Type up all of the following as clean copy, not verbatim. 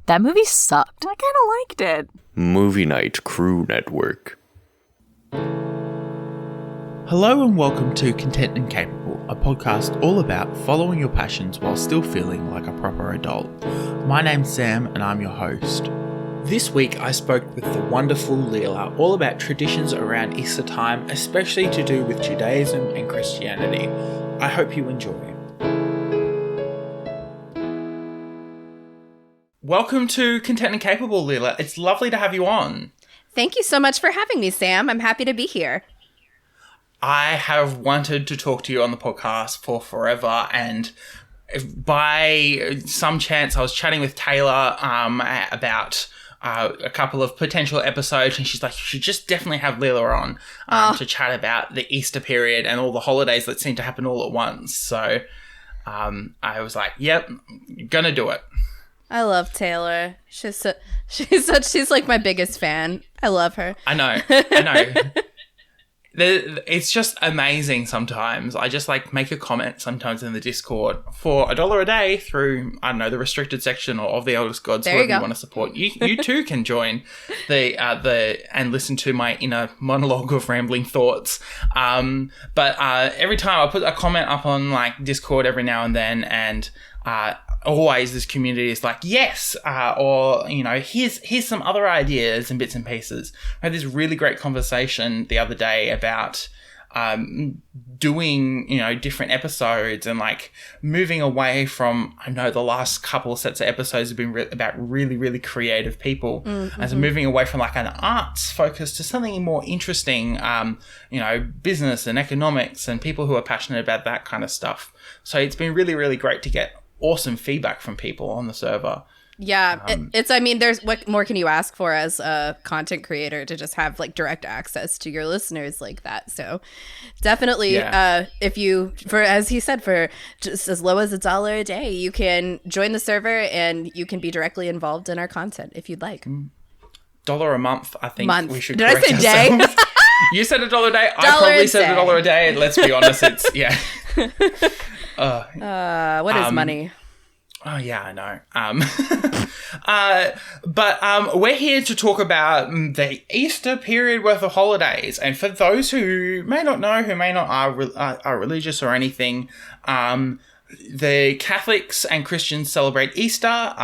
That movie sucked. I kind of liked it. Movie Night Crew Network. Hello and welcome to Content and Capable, a podcast all about following your passions while still feeling like a proper adult. My name's Sam and I'm your host. This week I spoke with the wonderful Lelia all about traditions around Eastertime, especially to do with Judaism and Christianity. I hope you enjoy. Welcome to Content and Capable, Lelia. It's lovely to have you on. Thank you so much for having me, Sam. I'm happy to be here. I have wanted to talk to you on the podcast for forever, and by some chance I was chatting with Taylor about a couple of potential episodes, and she's like, you should just definitely have Lelia on to chat about the Easter period and all the holidays that seem to happen all at once. So I was like, yep, gonna do it. I love Taylor. She's like my biggest fan. I love her. I know. It's just amazing sometimes. I just make a comment sometimes in the Discord for $1 a day through, I don't know, the restricted section or of the Eldest Gods, whoever you want to support. You too can join and listen to my inner monologue of rambling thoughts. But every time I put a comment up on Discord every now and then, and always this community is like, yes, or, here's some other ideas and bits and pieces. I had this really great conversation the other day about doing, different episodes and moving away from, I know the last couple of sets of episodes have been about really, really creative people. Mm-hmm. And so moving away from an arts focus to something more interesting, business and economics and people who are passionate about that kind of stuff. So it's been really, really great to get awesome feedback from people on the server. Yeah, there's what more can you ask for as a content creator to just have direct access to your listeners like that. So definitely, if you, as he said, for just as low as $1 a day, you can join the server and you can be directly involved in our content if you'd like. $1 a month, I think we should. Did I say day? You said $1 a day. I probably said $1 a day. Let's be honest, it's what is money? Oh, yeah, I know. But we're here to talk about the Easter period worth of holidays. And for those who may not know, who may not are religious or anything, the Catholics and Christians celebrate Easter.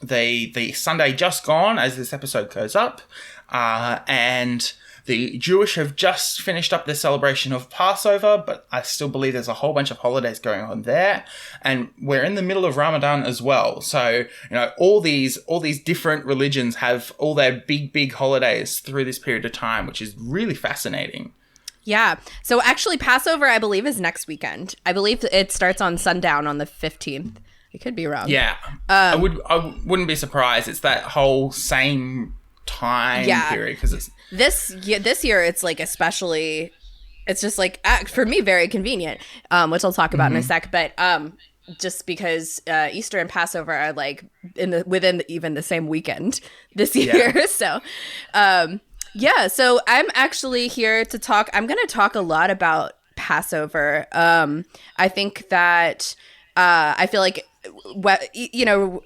The Sunday just gone as this episode goes up. And the Jewish have just finished up their celebration of Passover, but I still believe there's a whole bunch of holidays going on there. And we're in the middle of Ramadan as well. So, all these different religions have all their big holidays through this period of time, which is really fascinating. Yeah. So actually Passover, I believe, is next weekend. I believe it starts on sundown on the 15th. I could be wrong. Yeah. I wouldn't be surprised. It's that whole same time period, because it's this year it's especially, it's just for me very convenient, which I'll talk about in a sec, but just because Easter and Passover are within even the same weekend this year. So so I'm actually here to talk. I'm going to talk a lot about Passover. I think that I feel like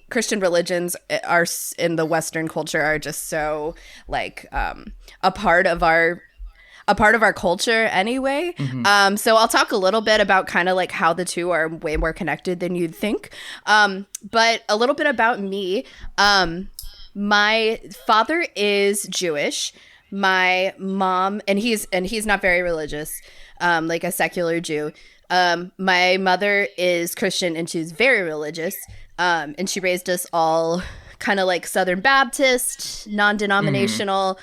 Christian religions are in the Western culture are just so a part of our culture anyway. Mm-hmm. So I'll talk a little bit about kind of how the two are way more connected than you'd think. But a little bit about me. My father is Jewish. My mom, and he's not very religious, like a secular Jew. My mother is Christian and she's very religious. And she raised us all kind of Southern Baptist, non-denominational,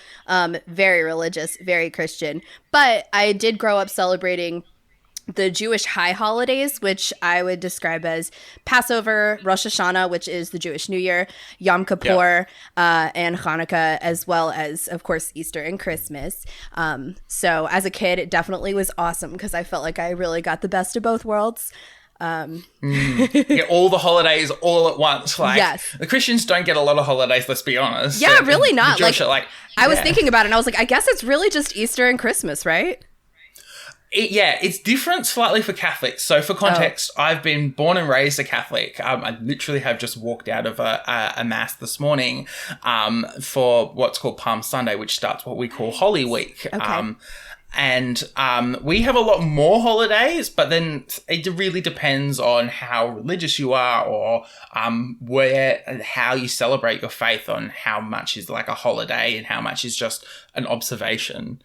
very religious, very Christian. But I did grow up celebrating the Jewish high holidays, which I would describe as Passover, Rosh Hashanah, which is the Jewish New Year, Yom Kippur, and Hanukkah, as well as, of course, Easter and Christmas. So as a kid, it definitely was awesome because I felt like I really got the best of both worlds. All the holidays all at once. Yes. The Christians don't get a lot of holidays, let's be honest. Yeah, really not. The Jewish are I was thinking about it and I was like, I guess it's really just Easter and Christmas, right? It's different slightly for Catholics. So for context, I've been born and raised a Catholic. I literally have just walked out of a mass this morning for what's called Palm Sunday, which starts what we call Holy Week. Okay. And we have a lot more holidays, but then it really depends on how religious you are or where and how you celebrate your faith on how much is like a holiday and how much is just an observation.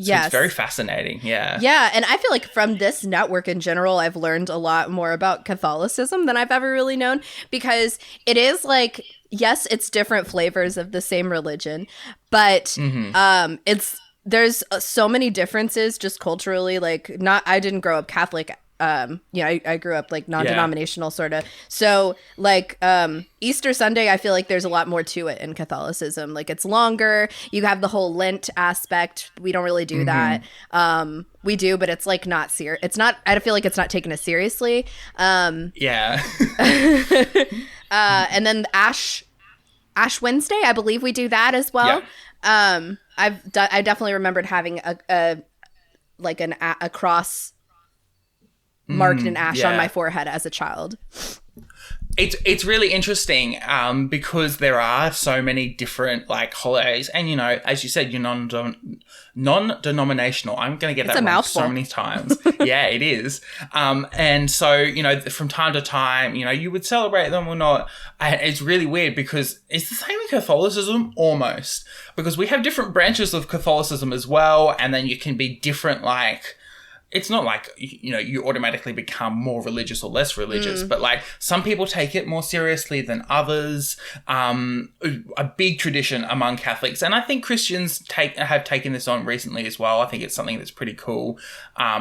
So Yes. it's very fascinating. Yeah. Yeah. And I feel like from this network in general, I've learned a lot more about Catholicism than I've ever really known, because it is like, yes, it's different flavors of the same religion, but there's so many differences just culturally. Like, I didn't grow up Catholic. I grew up like non-denominational sort of. So like Easter Sunday, I feel like there's a lot more to it in Catholicism. Like, it's longer. You have the whole Lent aspect. We don't really do that. We do, but it's like not serious. It's not. I feel like it's not taken as seriously. Yeah. And then Ash Wednesday, I believe we do that as well. Yeah. I definitely remembered having a cross marked in ash on my forehead as a child. It's really interesting because there are so many different like holidays, and as you said, you're non-denominational. I'm going to get that wrong so many times. Yeah, it is. And so from time to time, you would celebrate them or not. And it's really weird because it's the same with Catholicism almost, because we have different branches of Catholicism as well, and then you can be different like. It's not like, you automatically become more religious or less religious, but like some people take it more seriously than others. A big tradition among Catholics, and I think Christians have taken this on recently as well. I think it's something that's pretty cool,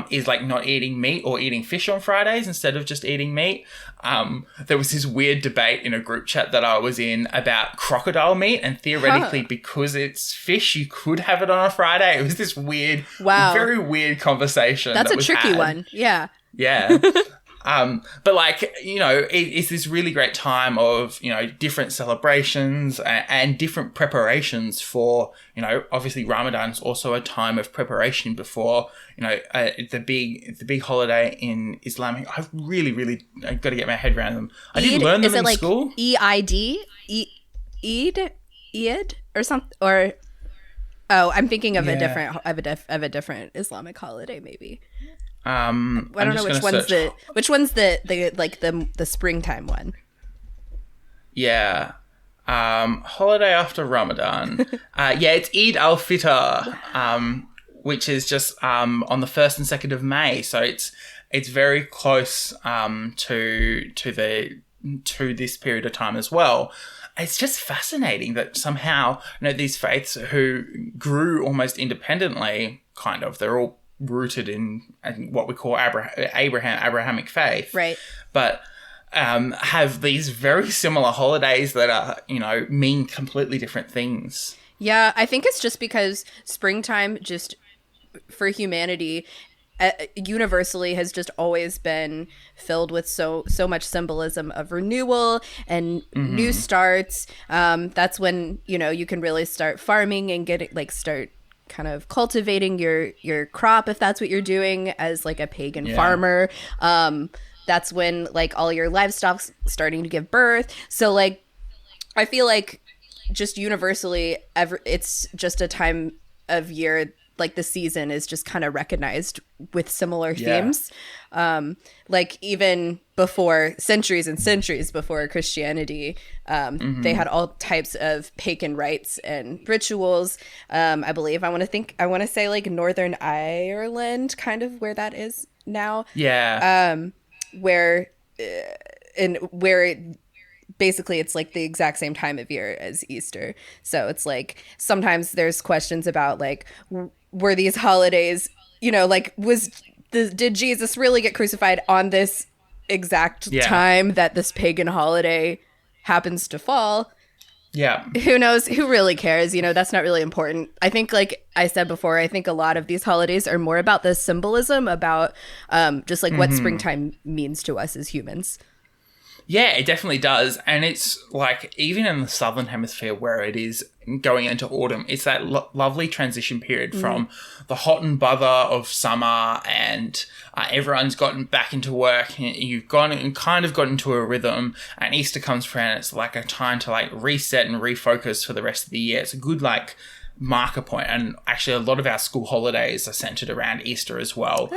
is like not eating meat or eating fish on Fridays instead of just eating meat. There was this weird debate in a group chat that I was in about crocodile meat, and theoretically because it's fish, you could have it on a Friday. It was this weird, very weird conversation. That's a tricky one. Yeah. Yeah. But like, it's this really great time of, different celebrations and different preparations for, obviously Ramadan's also a time of preparation before, the big holiday in Islamic. I've really got to get my head around them. I didn't learn them in school. Eid? Eid or something, or I'm thinking of a different Islamic holiday maybe. I don't know which one's the springtime one. Yeah. Holiday after Ramadan. It's Eid al-Fitr, which is just on the 1st and 2nd of May. So it's very close to this period of time as well. It's just fascinating that somehow, these faiths who grew almost independently, kind of, they're all rooted in what we call Abrahamic faith. Right. But have these very similar holidays that are, mean completely different things. Yeah, I think it's just because springtime just for humanity universally has just always been filled with so much symbolism of renewal and new starts. That's when, you can really start farming and start kind of cultivating your crop if that's what you're doing as like a pagan farmer. That's when like all your livestock's starting to give birth. So like I feel like just universally it's just a time of year, like the season is just kind of recognized with similar themes. Like even before centuries and centuries before Christianity, they had all types of pagan rites and rituals. I believe I want to say like Northern Ireland, kind of where that is now. Yeah. Where basically it's like the exact same time of year as Easter. So it's like sometimes there's questions about like, were these holidays, like did Jesus really get crucified on this exact time that this pagan holiday happens to fall? Yeah. Who knows? Who really cares? That's not really important. I think, like I said before, I think a lot of these holidays are more about the symbolism, about just like what springtime means to us as humans. Yeah, it definitely does. And it's like, even in the southern hemisphere where it is going into autumn, it's that lovely transition period from the hot and bother of summer, and everyone's gotten back into work. You've gone and kind of got into a rhythm, and Easter comes around. It's like a time to like reset and refocus for the rest of the year. It's a good like marker point. And actually a lot of our school holidays are centered around Easter as well,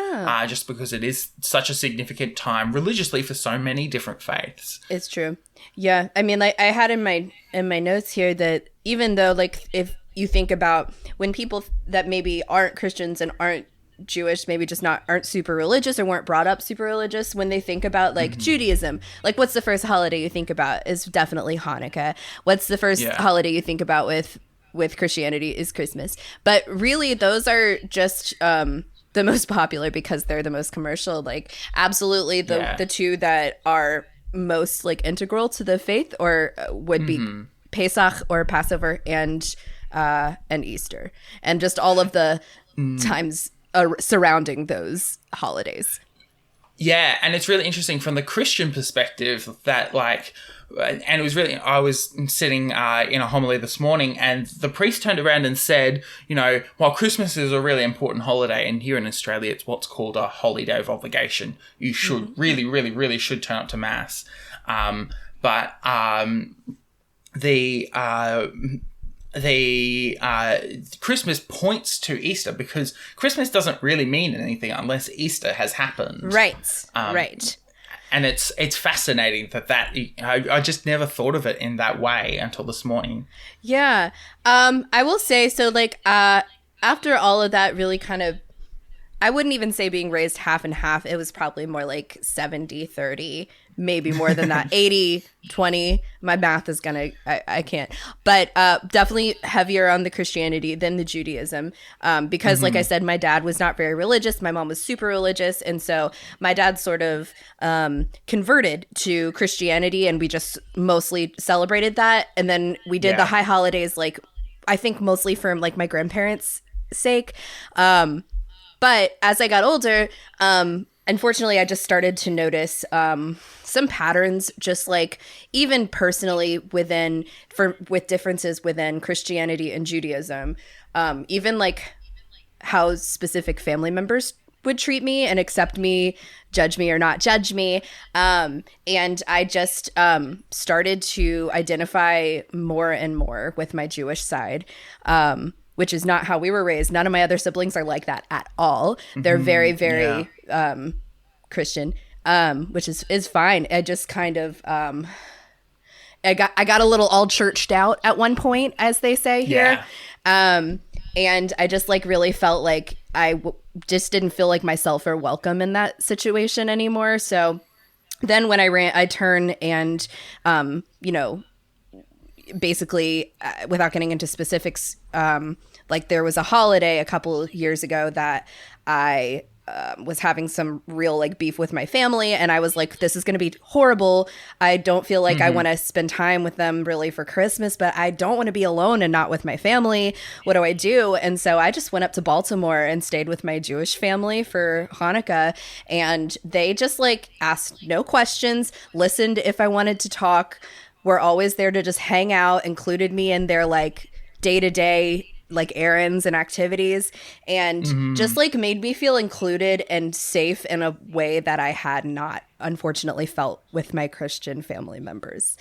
just because it is such a significant time religiously for so many different faiths. It's true. Yeah, I mean, like I had in my notes here that even though, like, if you think about when people that maybe aren't Christians and aren't Jewish, maybe just aren't super religious or weren't brought up super religious, when they think about like Judaism, like what's the first holiday you think about is definitely Hanukkah. What's the first holiday you think about with Christianity is Christmas. But really, those are just the most popular because they're the most commercial. Like, absolutely, the two that are most like integral to the faith or would be Pesach or Passover and Easter, and just all of the times surrounding those holidays. Yeah, and it's really interesting from the Christian perspective that, like, and it was really, I was sitting in a homily this morning, and the priest turned around and said, you know, while Christmas is a really important holiday, and here in Australia it's what's called a holy day of obligation, you should really, really, really should turn up to Mass. But Christmas points to Easter, because Christmas doesn't really mean anything unless Easter has happened. Right. Right. And it's fascinating that I just never thought of it in that way until this morning. Yeah. I will say, so like after all of that really kind of, I wouldn't even say being raised half and half. It was probably more like 70-30, maybe more than that. 80-20. My math is I can't. But definitely heavier on the Christianity than the Judaism. Because like I said, my dad was not very religious. My mom was super religious. And so my dad sort of converted to Christianity, and we just mostly celebrated that. And then we did the high holidays, like I think mostly for like my grandparents' sake. But as I got older, unfortunately, I just started to notice some patterns, just like even personally with differences within Christianity and Judaism, even like how specific family members would treat me and accept me, judge me or not judge me. And I just started to identify more and more with my Jewish side, which is not how we were raised. None of my other siblings are like that at all. They're very, very Christian, which is fine. I just kind of I got a little all churched out at one point, as they say here. And I just like really felt like just didn't feel like myself or welcome in that situation anymore. So then when I turned and basically, without getting into specifics, like there was a holiday a couple years ago that I was having some real like beef with my family, and I was like, this is going to be horrible. I don't feel like I want to spend time with them really for Christmas, but I don't want to be alone and not with my family. What do I do? And so I just went up to Baltimore and stayed with my Jewish family for Hanukkah, and they just like asked no questions, listened if I wanted to talk, were always there to just hang out, included me in their like day-to-day like errands and activities, and just like made me feel included and safe in a way that I had not unfortunately felt with my Christian family members.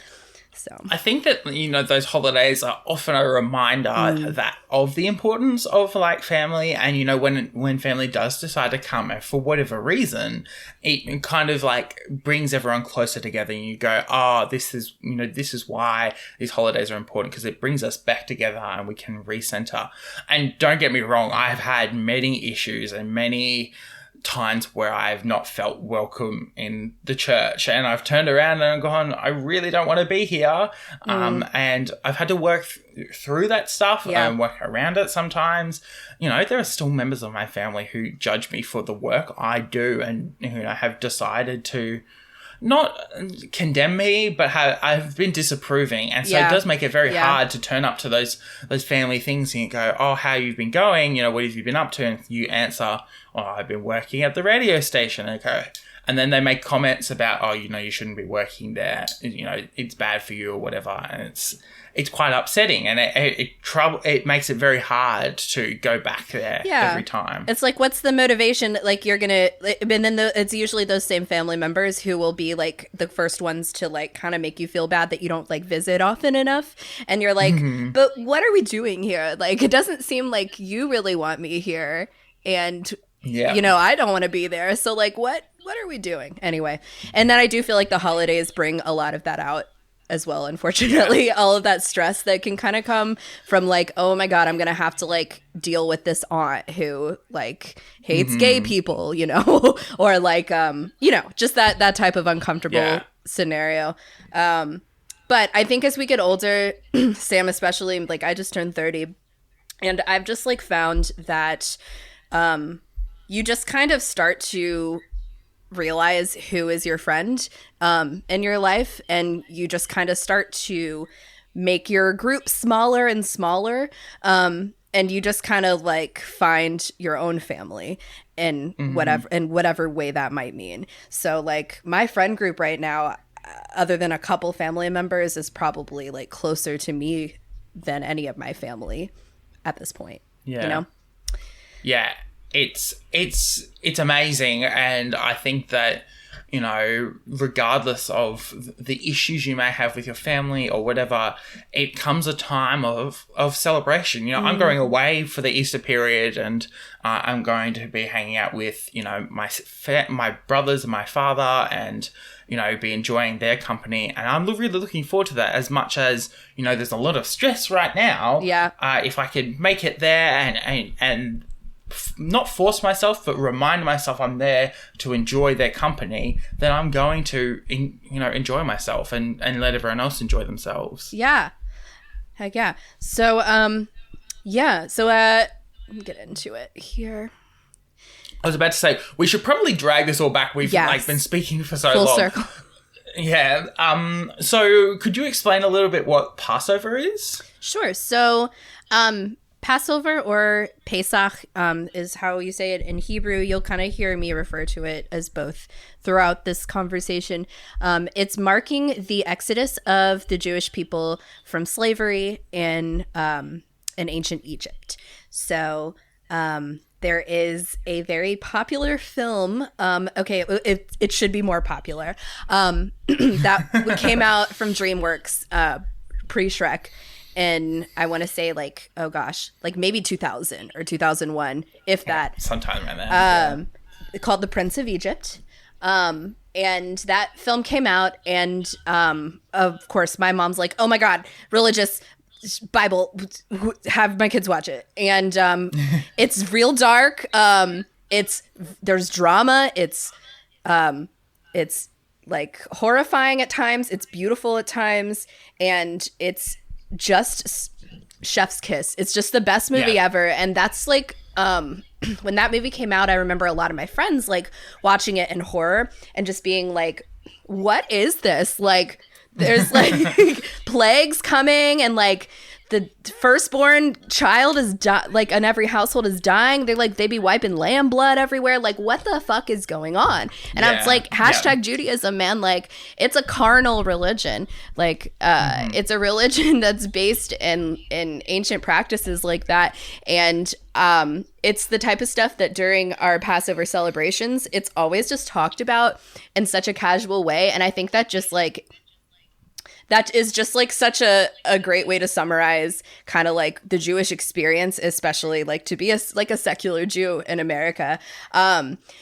So I think that, those holidays are often a reminder that of the importance of like family, and when family does decide to come, and for whatever reason, it kind of like brings everyone closer together, and you go, this is why these holidays are important, because it brings us back together and we can recenter. And don't get me wrong, I've had many issues and many times where I've not felt welcome in the church, and I've turned around and gone, I really don't want to be here. And I've had to work through that stuff and work around it sometimes. There are still members of my family who judge me for the work I do, and have decided to not condemn me, but I've been disapproving. And so it does make it very hard to turn up to those family things and you go, how you've been going, what have you been up to? And you answer, I've been working at the radio station. and then they make comments about, oh, you shouldn't be working there, it's bad for you or whatever, and it's quite upsetting, and it makes it very hard to go back there every time. It's like, what's the motivation? Like, you're gonna, and then it's usually those same family members who will be like the first ones to like kind of make you feel bad that you don't like visit often enough, and you're like, but what are we doing here? Like, it doesn't seem like you really want me here, and I don't want to be there. So like, what are we doing anyway? And then I do feel like the holidays bring a lot of that out as well, unfortunately. All of that stress that can kind of come from like, oh my god, I'm gonna have to like deal with this aunt who like hates gay people, or like just that type of uncomfortable scenario. But I think as we get older, Sam especially, like I just turned 30, and I've just like found that you just kind of start to realize who is your friend in your life, and you just kind of start to make your group smaller and smaller, and you just kind of like find your own family in whatever way that might mean. So like my friend group right now, other than a couple family members, is probably like closer to me than any of my family at this point. Yeah. It's amazing, and I think that regardless of the issues you may have with your family or whatever, it comes a time of celebration. I'm going away for the Easter period, and I'm going to be hanging out with my brothers and my father, and be enjoying their company, and I'm really looking forward to that. As much as there's a lot of stress right now. If I could make it there and not force myself, but remind myself I'm there to enjoy their company, then I'm going to, enjoy myself and let everyone else enjoy themselves. Yeah. Heck yeah. So, let me get into it here. I was about to say, we should probably drag this all back. We've been speaking for so long. Full circle. Yeah. So could you explain a little bit what Passover is? Sure. So, Passover, or Pesach, is how you say it in Hebrew. You'll kind of hear me refer to it as both throughout this conversation. It's marking the exodus of the Jewish people from slavery in ancient Egypt. So there is a very popular film. It should be more popular. That came out from DreamWorks pre-Shrek. And I want to say like, oh gosh, like maybe 2000 or 2001, if that. Sometime around that. Called The Prince of Egypt. And that film came out, and of course my mom's like, oh my God, religious Bible, have my kids watch it. And it's real dark. There's drama. It's like horrifying at times. It's beautiful at times. And it's just chef's kiss. It's just the best movie ever. And that's like when that movie came out, I remember a lot of my friends like watching it in horror and just being like, what is this? Like there's like plagues coming, and like the firstborn child is like in every household is dying. They be wiping lamb blood everywhere. Like, what the fuck is going on? And I was like, Judaism, man. Like, it's a carnal religion. Like, it's a religion that's based in ancient practices like that. And it's the type of stuff that during our Passover celebrations, it's always just talked about in such a casual way. And I think that is just like such a great way to summarize kind of like the Jewish experience, especially like to be a secular Jew in America.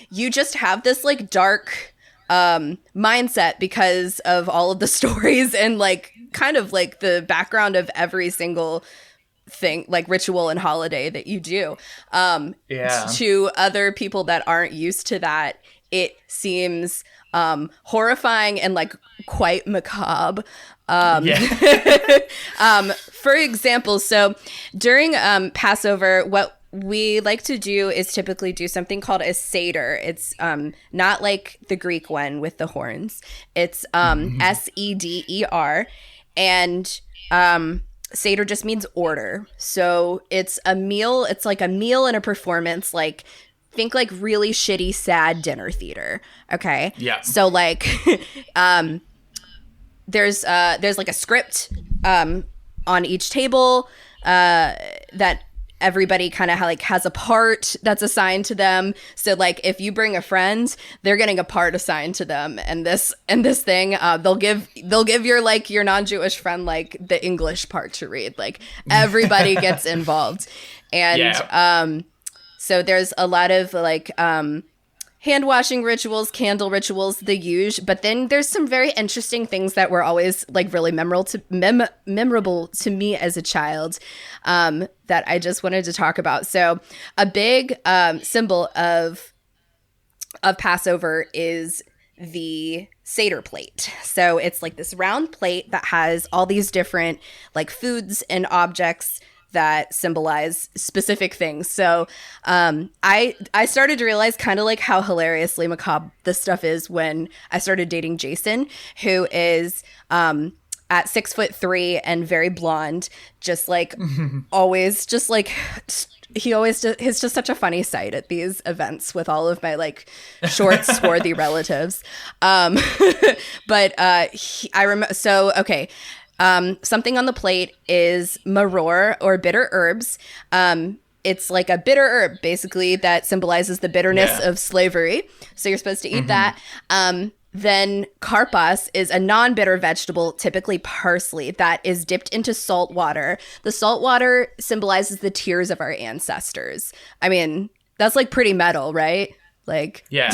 You just have this like dark mindset because of all of the stories and like kind of like the background of every single thing, like ritual and holiday that you do. To other people that aren't used to that, it seems horrifying and like quite macabre. For example, so during Passover, what we like to do is typically do something called a Seder. It's not like the Greek one with the horns. It's Seder, and Seder just means order. So it's a meal. It's like a meal and a performance, like think like really shitty, sad dinner theater. Okay. Yeah. So like, there's like a script on each table that everybody kind of like has a part that's assigned to them. So like if you bring a friend, they're getting a part assigned to them, and this thing they'll give your like your non-Jewish friend like the English part to read. Like everybody gets involved. And so there's a lot of like hand washing rituals, candle rituals, the usual. But then there's some very interesting things that were always like really memorable to me as a child that I just wanted to talk about. So a big symbol of Passover is the Seder plate. So it's like this round plate that has all these different like foods and objects that symbolize specific things. So I started to realize kind of like how hilariously macabre this stuff is when I started dating Jason, who is at 6'3" and very blonde, just like always just like he's just such a funny sight at these events with all of my like short swarthy relatives. But I remember, so okay. Something on the plate is maror, or bitter herbs. It's like a bitter herb, basically, that symbolizes the bitterness of slavery. So you're supposed to eat that. Then karpas is a non-bitter vegetable, typically parsley, that is dipped into salt water. The salt water symbolizes the tears of our ancestors. I mean, that's like pretty metal, right? Like, yeah.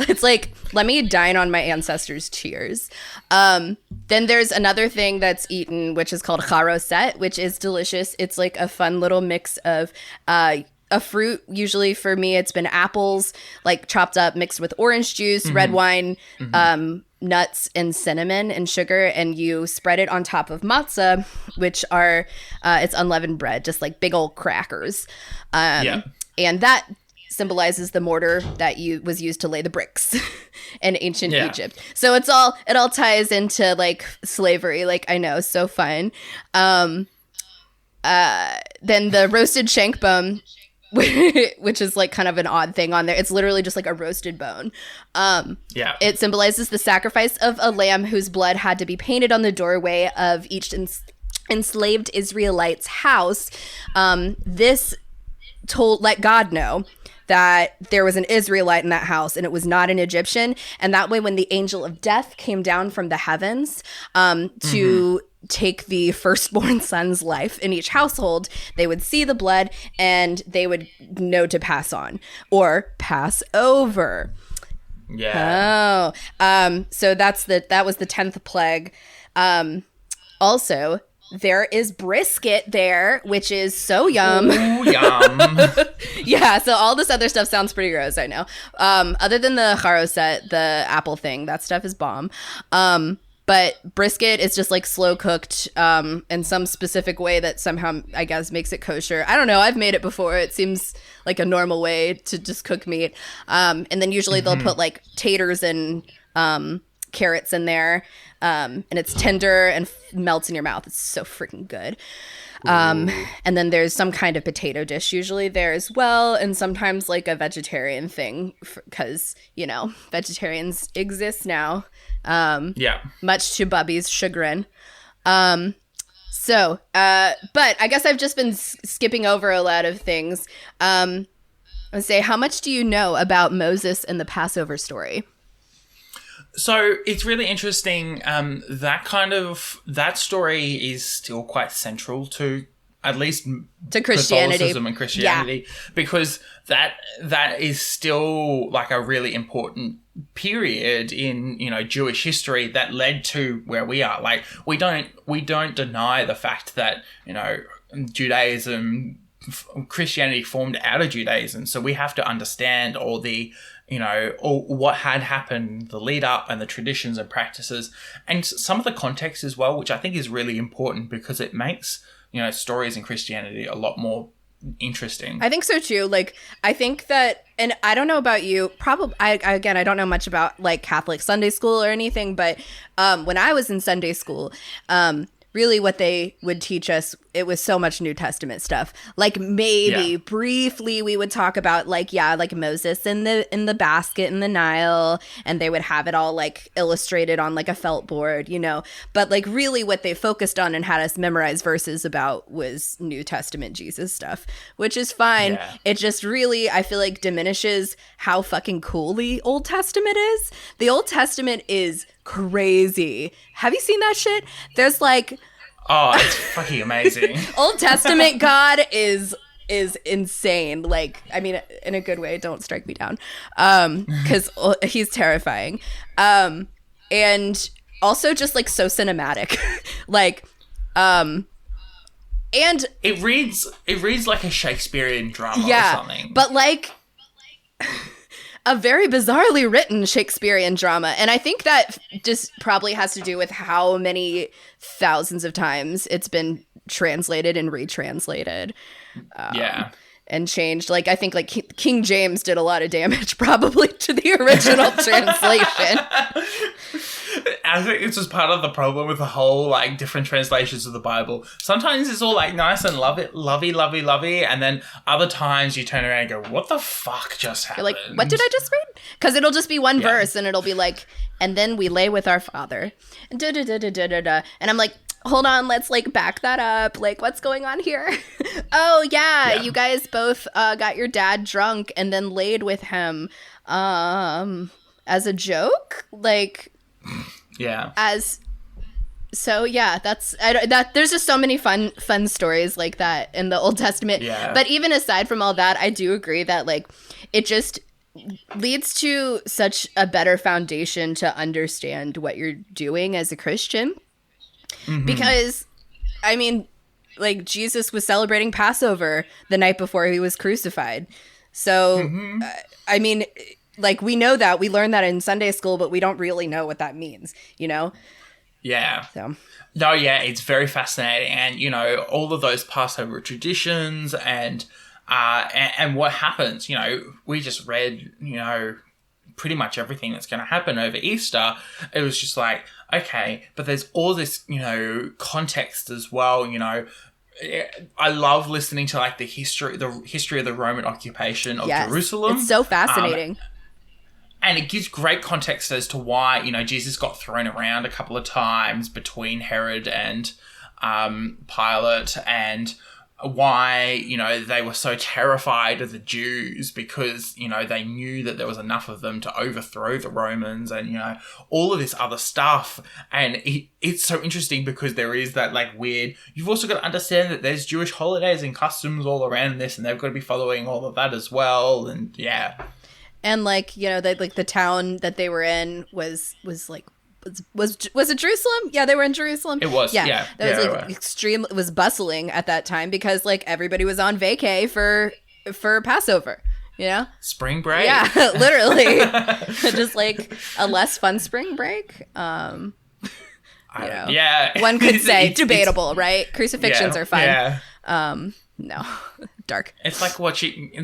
It's like, let me dine on my ancestors' tears. Then there's another thing that's eaten, which is called charoset, which is delicious. It's like a fun little mix of a fruit. Usually for me, it's been apples, like chopped up, mixed with orange juice, red wine, nuts, and cinnamon and sugar. And you spread it on top of matzah, which are, it's unleavened bread, just like big old crackers. And that symbolizes the mortar that was used to lay the bricks in ancient Egypt. So it all ties into like slavery. Like, I know, so fun. Then the roasted shank bone, which is like kind of an odd thing on there. It's literally just like a roasted bone. It symbolizes the sacrifice of a lamb whose blood had to be painted on the doorway of each enslaved Israelite's house. This let God know that there was an Israelite in that house and it was not an Egyptian. And that way, when the angel of death came down from the heavens to take the firstborn son's life in each household, they would see the blood and they would know to pass on or pass over. So that was the 10th plague. Also, there is brisket there, which is so yum. Ooh, yum. Yeah, so all this other stuff sounds pretty gross, I know. Other than the charoset, the apple thing, that stuff is bomb. But brisket is just like slow cooked in some specific way that somehow, I guess, makes it kosher. I don't know. I've made it before. It seems like a normal way to just cook meat. And then usually they'll put like taters and carrots in there. And it's tender and melts in your mouth. It's so freaking good. And then there's some kind of potato dish usually there as well. And sometimes like a vegetarian thing because, you know, vegetarians exist now. Much to Bubby's chagrin. But I guess I've just been skipping over a lot of things. Let's say, how much do you know about Moses and the Passover story? So it's really interesting. That story is still quite central to at least to Christianity. Catholicism and Christianity, because that is still like a really important period in, you know, Jewish history that led to where we are. Like we don't deny the fact that, you know, Christianity formed out of Judaism. So we have to understand all the, you know, or what had happened, the lead up and the traditions and practices and some of the context as well, which I think is really important because it makes, you know, stories in Christianity a lot more interesting. I think so too. Like, I think that, and I don't know about you, probably, I don't know much about like Catholic Sunday school or anything, but when I was in Sunday school, really what they would teach us, it was so much New Testament stuff. Like maybe briefly we would talk about like Moses in the basket in the Nile, and they would have it all like illustrated on like a felt board, you know. But like really what they focused on and had us memorize verses about was New Testament Jesus stuff, which is fine. Yeah. It just really, I feel like, diminishes how fucking cool the Old Testament is. The Old Testament is crazy. Have you seen that shit? There's like, oh, it's fucking amazing. Old Testament God is insane. Like, I mean, in a good way. Don't strike me down, because he's terrifying, and also just like so cinematic, like, and it reads like a Shakespearean drama or something. But like a very bizarrely written Shakespearean drama. And I think that just probably has to do with how many thousands of times it's been translated and retranslated. And changed. Like, I think like King James did a lot of damage probably to the original translation. I think it's just part of the problem with the whole like different translations of the Bible. Sometimes it's all like nice and lovey, and then other times you turn around and go, "What the fuck just happened?" You're like, what did I just read? Because it'll just be one verse, and it'll be like, "And then we lay with our Father," and and I'm like, hold on, let's like back that up. Like, what's going on here? Oh yeah, you guys both got your dad drunk and then laid with him, as a joke, like. That's there's just so many fun stories like that in the Old Testament. But even aside from all that, I do agree that like it just leads to such a better foundation to understand what you're doing as a Christian. Because I mean, like, Jesus was celebrating Passover the night before he was crucified. So I mean, like, we know that. We learned that in Sunday school, but we don't really know what that means, you know? Yeah. So. No, yeah, it's very fascinating. And, you know, all of those Passover traditions and what happens, you know, we just read, you know, pretty much everything that's going to happen over Easter. It was just like, okay, but there's all this, you know, context as well, you know. I love listening to like the history of the Roman occupation of Jerusalem. It's so fascinating. And it gives great context as to why, you know, Jesus got thrown around a couple of times between Herod and Pilate, and why, you know, they were so terrified of the Jews because, you know, they knew that there was enough of them to overthrow the Romans, and, you know, all of this other stuff. And it's so interesting because there is that like weird, you've also got to understand that there's Jewish holidays and customs all around this, and they've got to be following all of that as well. And and like, you know, that like the town that they were in was like, was it Jerusalem? Yeah, they were in Jerusalem. It was. Yeah. That was like extreme. It was bustling at that time because like everybody was on vacay for Passover. You know, spring break. Yeah, literally, just like a less fun spring break. You know, one could say debatable, right? Crucifixions are fun. Yeah. No, dark. It's like watching a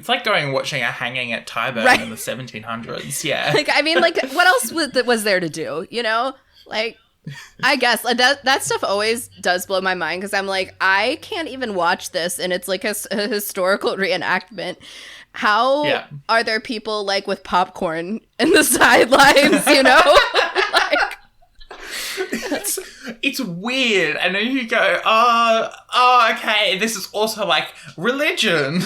hanging at Tyburn in the 1700s. Yeah. Like, I mean, like, what else was there to do? You know, like, I guess that stuff always does blow my mind because I'm like, I can't even watch this, and it's like a historical reenactment. How are there people like with popcorn in the sidelines? You know, like. It's weird, and then you go, okay, this is also like religion.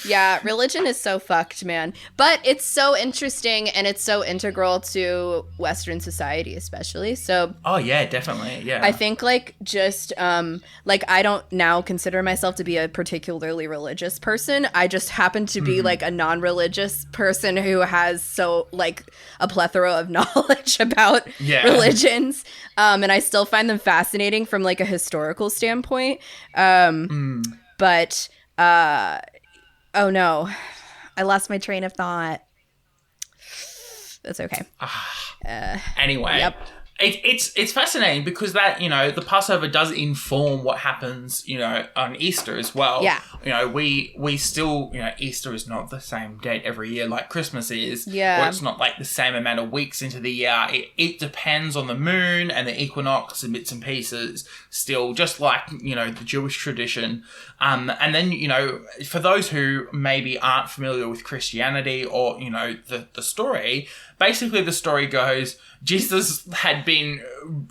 Yeah, religion is so fucked, man. But it's so interesting, and it's so integral to Western society, especially. So. Oh yeah, definitely. Yeah. I think like just like I don't now consider myself to be a particularly religious person. I just happen to be like a non-religious person who has so like a plethora of knowledge about religions. And I still find them fascinating from like a historical standpoint. But oh no, I lost my train of thought. That's okay. Anyway. Yep. It's fascinating because that, the Passover does inform what happens, on Easter as well. Yeah. We still, Easter is not the same date every year like Christmas is. Yeah. Or it's not like the same amount of weeks into the year. It depends on the moon and the equinox and bits and pieces still, just like, the Jewish tradition. And then, for those who maybe aren't familiar with Christianity or, the story, basically the story goes, Jesus had been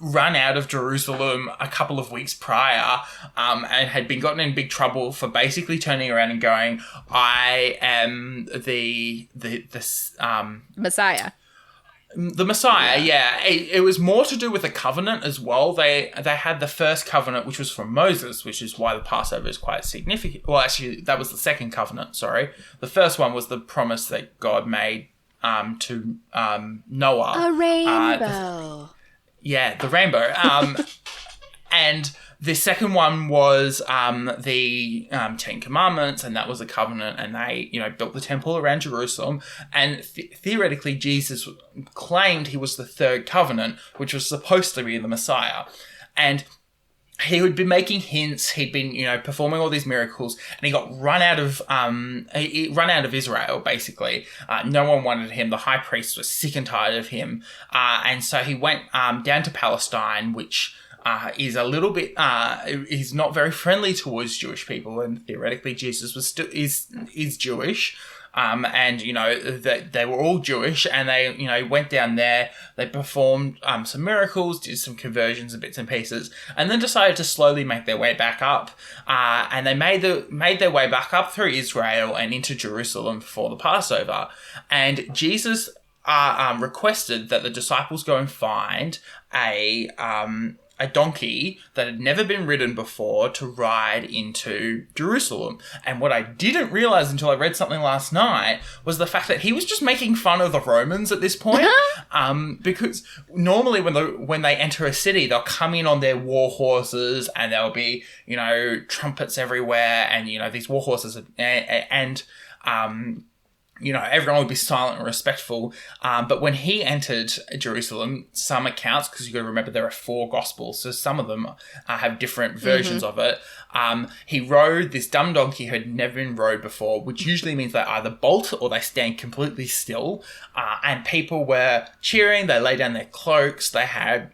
run out of Jerusalem a couple of weeks prior, and had been gotten in big trouble for basically turning around and going, I am the Messiah. The Messiah, yeah. It was more to do with the covenant as well. They had the first covenant, which was from Moses, which is why the Passover is quite significant. Well, actually, that was the second covenant, sorry. The first one was the promise that God made to Noah. A rainbow. The rainbow. And the second one was the Ten Commandments, and that was a covenant, and they, built the temple around Jerusalem. And theoretically, Jesus claimed he was the third covenant, which was supposed to be the Messiah. And he would be making hints. He'd been, performing all these miracles, and he got run out of Israel. Basically, no one wanted him. The high priest was sick and tired of him, and so he went down to Palestine, which is a little bit is not very friendly towards Jewish people, and theoretically Jesus was is Jewish. And that they were all Jewish, and they went down there. They performed some miracles, did some conversions and bits and pieces, and then decided to slowly make their way back up. And they made their way back up through Israel and into Jerusalem for the Passover. And Jesus requested that the disciples go and find a donkey that had never been ridden before to ride into Jerusalem. And what I didn't realize until I read something last night was the fact that he was just making fun of the Romans at this point. Because normally when they enter a city, they'll come in on their war horses, and there'll be, trumpets everywhere, and, these war horses and everyone would be silent and respectful. But when he entered Jerusalem, some accounts, because you've got to remember there are 4 Gospels, so some of them have different versions of it. He rode this dumb donkey who had never been rode before, which usually means they either bolt or they stand completely still. And people were cheering, they lay down their cloaks, they had...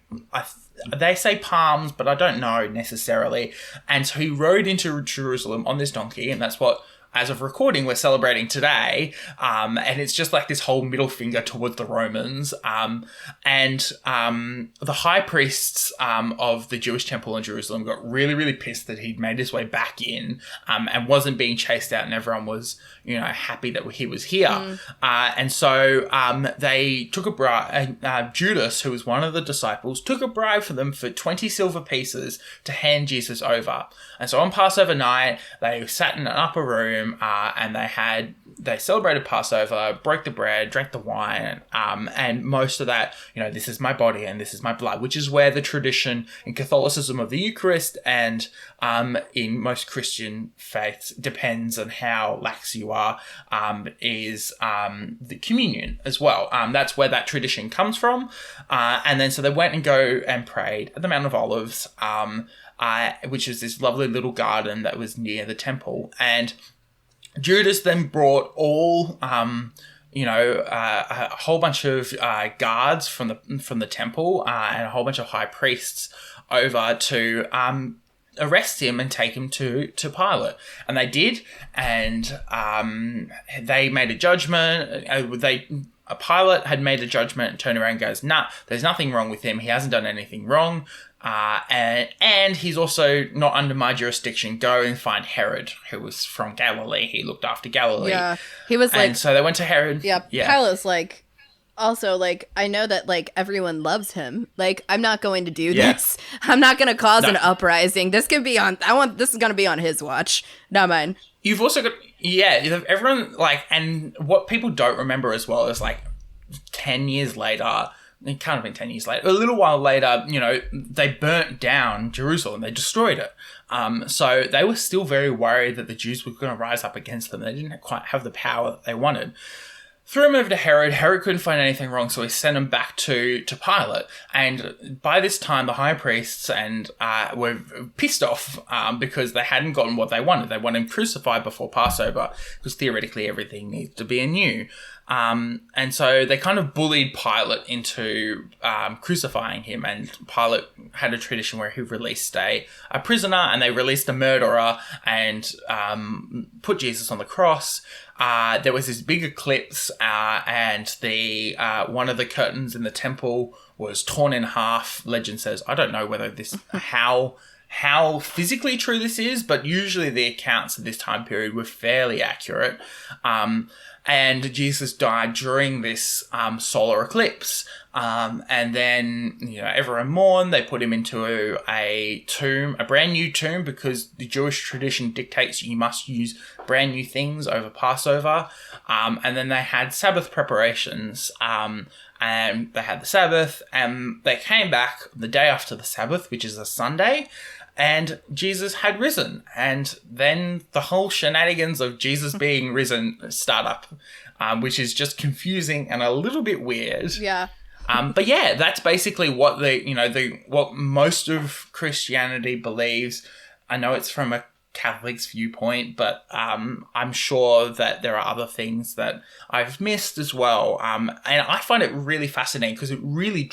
they say palms, but I don't know necessarily. And so he rode into Jerusalem on this donkey, and that's what... as of recording, we're celebrating today, and it's just like this whole middle finger towards the Romans, and the high priests of the Jewish temple in Jerusalem got really, really pissed that he'd made his way back in, and wasn't being chased out, and everyone was, happy that he was here. And so they took a bribe. Judas, who was one of the disciples, took a bribe for them for 20 silver pieces to hand Jesus over. And so on Passover night, they sat in an upper room, and they celebrated Passover, broke the bread, drank the wine, and most of that, this is my body and this is my blood, which is where the tradition in Catholicism of the Eucharist and in most Christian faiths, depends on how lax you are, is the communion as well. That's where that tradition comes from. And then so they went and go and prayed at the Mount of Olives, which is this lovely little garden that was near the temple. And Judas then brought all, a whole bunch of guards from the temple and a whole bunch of high priests over to arrest him and take him to Pilate. And they did, and they made a judgment. Pilate had made a judgment and turned around and goes, nah, there's nothing wrong with him. He hasn't done anything wrong. And he's also not under my jurisdiction. Go and find Herod, who was from Galilee. He looked after Galilee. Yeah. He was like... And so they went to Herod. Yeah. Pilate's like... Also, like, I know that, like, everyone loves him. Like, I'm not going to do this. I'm not going to cause an uprising. This can be on... This is going to be on his watch, not mine. You've also got... Yeah, everyone, like... And what people don't remember as well is, like, 10 years later... It can't have been 10 years later. A little while later, they burnt down Jerusalem. They destroyed it. So they were still very worried that the Jews were going to rise up against them. They didn't quite have the power that they wanted. threw him over to Herod. Herod couldn't find anything wrong, so he sent him back to Pilate. And by this time, the high priests were pissed off because they hadn't gotten what they wanted. They wanted him crucified before Passover, because theoretically everything needs to be anew. And so they kind of bullied Pilate into crucifying him. And Pilate had a tradition where he released a prisoner, and they released a murderer and put Jesus on the cross. There was this big eclipse, and the one of the curtains in the temple was torn in half. Legend says, I don't know whether this how physically true this is, but usually the accounts of this time period were fairly accurate. And Jesus died during this solar eclipse. And then, everyone mourned. They put him into a tomb, a brand new tomb, because the Jewish tradition dictates you must use brand new things over Passover. And then they had Sabbath preparations. And they had the Sabbath, and they came back the day after the Sabbath, which is a Sunday, and Jesus had risen. And then the whole shenanigans of Jesus being risen start up, which is just confusing and a little bit weird. Yeah. But yeah, that's basically what what most of Christianity believes. I know it's from a Catholic's viewpoint, but I'm sure that there are other things that I've missed as well. And I find it really fascinating because it really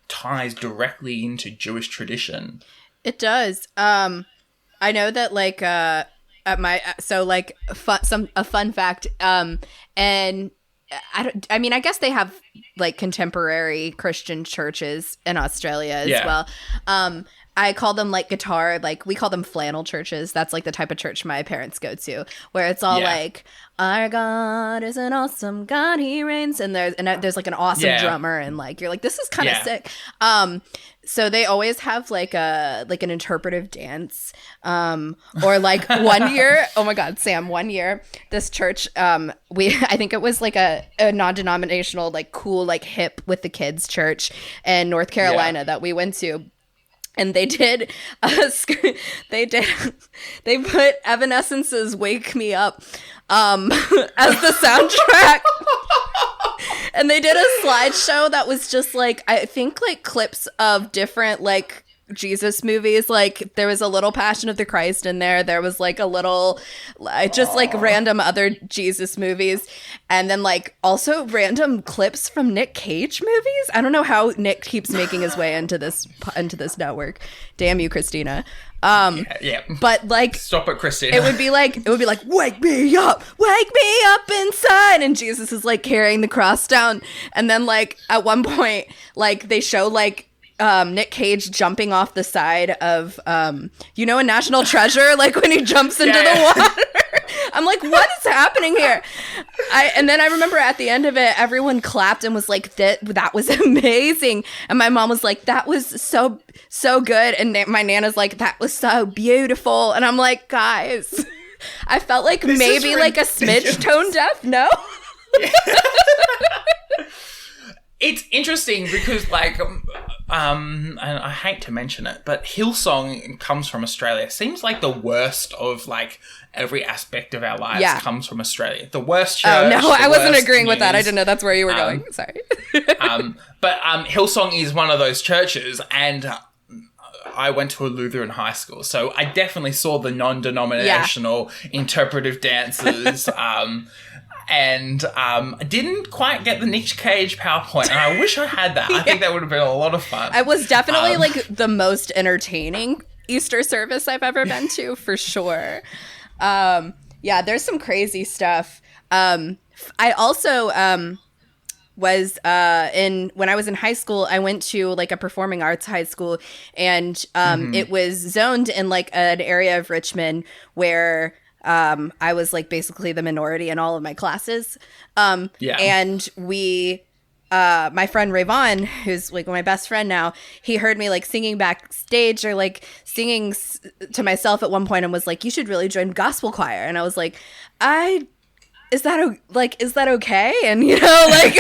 ties directly into Jewish tradition. It does. I know that at my a fun fact. And I guess they have contemporary Christian churches in Australia as well. I call them we call them flannel churches. That's the type of church my parents go to, where it's all our God is an awesome God, he reigns, and there's an awesome drummer, and you're like, this is kind of sick. So they always have an interpretive dance, or 1 year. Oh my God, Sam! 1 year, this church, I think it was a non-denominational, cool, hip with the kids church in North Carolina that we went to. And they did, they put Evanescence's "Wake Me Up" as the soundtrack. And they did a slideshow that was just I think clips of different Jesus movies. There was a little Passion of the Christ in there. There was a little random other Jesus movies, and then also random clips from Nick Cage movies. I don't know how Nick keeps making his way into this network. Damn you, Christina. But stop it, Christina. It would be wake me up inside, and Jesus is carrying the cross down, and then at one point they show Nick Cage jumping off the side of in National Treasure, when he jumps into the water. I'm like, what is happening here? And then I remember at the end of it, everyone clapped and was like, that was amazing. And my mom was like, that was so good. And my Nana's like, that was so beautiful. And I'm like, guys, I felt like this maybe a smidge tone deaf. No? It's interesting because, and I hate to mention it, but Hillsong comes from Australia. Seems like the worst of, every aspect of our lives comes from Australia. The worst church. Oh, no, I wasn't agreeing with that. I didn't know that's where you were going. Sorry. But Hillsong is one of those churches, and I went to a Lutheran high school, so I definitely saw the non-denominational interpretive dances. And didn't quite get the Nick Cage PowerPoint, and I wish I had that. I think that would have been a lot of fun. It was definitely the most entertaining Easter service I've ever been to, for sure. There's some crazy stuff. I also was when I was in high school, I went to a performing arts high school, and it was zoned in an area of Richmond where I was basically the minority in all of my classes. And we, my friend Rayvon, who's my best friend now, he heard me singing backstage or singing to myself at one point, and was like, you should really join gospel choir. And I was like, is that okay? And, you know, like,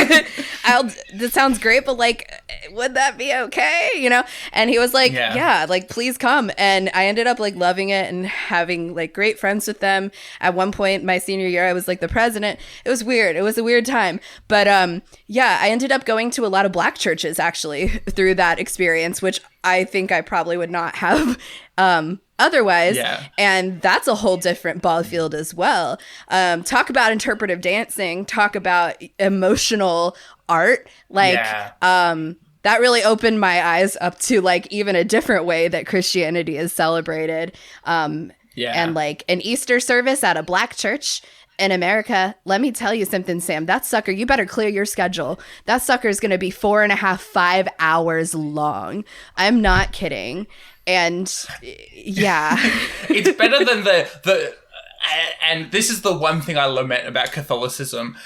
that sounds great, but like, would that be okay? You know? And he was like, yeah, like, please come. And I ended up like loving it and having like great friends with them. At one point, my senior year, I was like the president. It was weird. It was a weird time. But yeah, I ended up going to a lot of Black churches actually through that experience, which I think I probably would not have otherwise. And that's a whole different ball field as well. Talk about interpretive dancing, talk about emotional art, like that really opened my eyes up to like even a different way that Christianity is celebrated. And like an Easter service at a Black church in America, let me tell you something, Sam. That sucker, you better clear your schedule. That sucker is going to be 4.5, 5 hours long. I'm not kidding. And yeah, it's better than and this is the one thing I lament about Catholicism.